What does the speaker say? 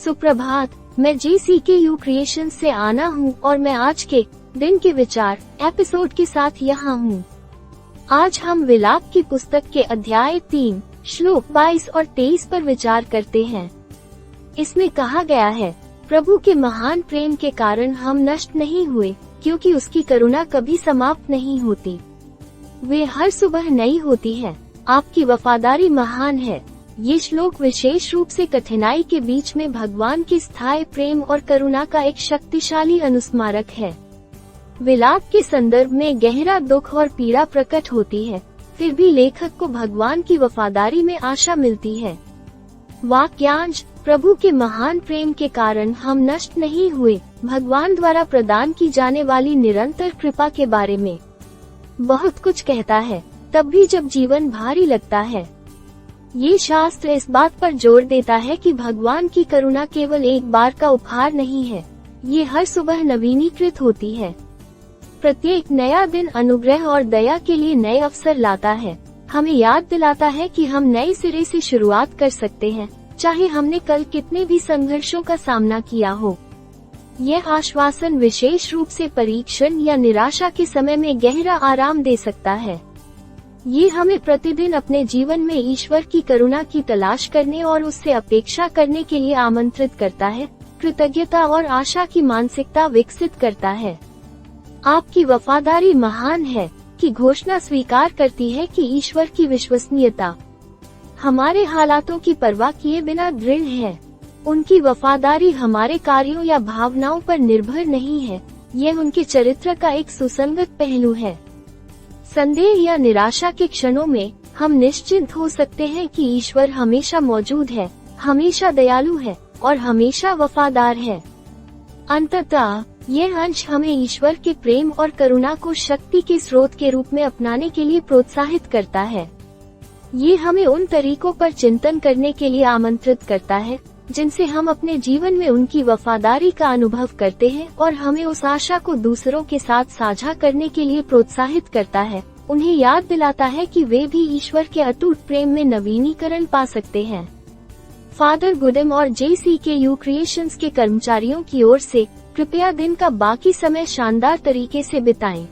सुप्रभात, मैं JCKU creation से आना हूँ और मैं आज के दिन के विचार एपिसोड के साथ यहाँ हूँ। आज हम विलाप की पुस्तक के अध्याय 3 श्लोक 22 और 23 पर विचार करते हैं। इसमें कहा गया है, प्रभु के महान प्रेम के कारण हम नष्ट नहीं हुए, क्योंकि उसकी करुणा कभी समाप्त नहीं होती। वे हर सुबह नई होती है। आपकी वफादारी महान है। ये श्लोक विशेष रूप से कठिनाई के बीच में भगवान की स्थायी प्रेम और करुणा का एक शक्तिशाली अनुस्मारक है। विलाप के संदर्भ में गहरा दुख और पीड़ा प्रकट होती है, फिर भी लेखक को भगवान की वफादारी में आशा मिलती है। वाक्यांश, प्रभु के महान प्रेम के कारण हम नष्ट नहीं हुए, भगवान द्वारा प्रदान की जाने वाली निरंतर कृपा के बारे में बहुत कुछ कहता है, तब भी जब जीवन भारी लगता है। ये शास्त्र इस बात पर जोर देता है कि भगवान की करुणा केवल एक बार का उपहार नहीं है, ये हर सुबह नवीनीकृत होती है। प्रत्येक नया दिन अनुग्रह और दया के लिए नए अवसर लाता है, हमें याद दिलाता है कि हम नए सिरे से शुरुआत कर सकते हैं, चाहे हमने कल कितने भी संघर्षों का सामना किया हो। यह आश्वासन विशेष रूप से परीक्षण या निराशा के समय में गहरा आराम दे सकता है। ये हमें प्रतिदिन अपने जीवन में ईश्वर की करुणा की तलाश करने और उससे अपेक्षा करने के लिए आमंत्रित करता है, कृतज्ञता और आशा की मानसिकता विकसित करता है। आपकी वफादारी महान है की घोषणा स्वीकार करती है कि ईश्वर की विश्वसनीयता हमारे हालातों की परवाह किए बिना दृढ़ है। उनकी वफादारी हमारे कार्यों या भावनाओं पर निर्भर नहीं है, यह उनके चरित्र का एक सुसंगत पहलू है। संदेह या निराशा के क्षणों में हम निश्चिंत हो सकते हैं कि ईश्वर हमेशा मौजूद है, हमेशा दयालु है और हमेशा वफादार है। अंततः यह अंश हमें ईश्वर के प्रेम और करुणा को शक्ति के स्रोत के रूप में अपनाने के लिए प्रोत्साहित करता है। ये हमें उन तरीकों पर चिंतन करने के लिए आमंत्रित करता है जिनसे हम अपने जीवन में उनकी वफादारी का अनुभव करते हैं, और हमें उस आशा को दूसरों के साथ साझा करने के लिए प्रोत्साहित करता है, उन्हें याद दिलाता है कि वे भी ईश्वर के अटूट प्रेम में नवीनीकरण पा सकते हैं। फादर गुडेम और JCKU क्रिएशंस के कर्मचारियों की ओर से कृपया दिन का बाकी समय शानदार तरीके से बिताएं।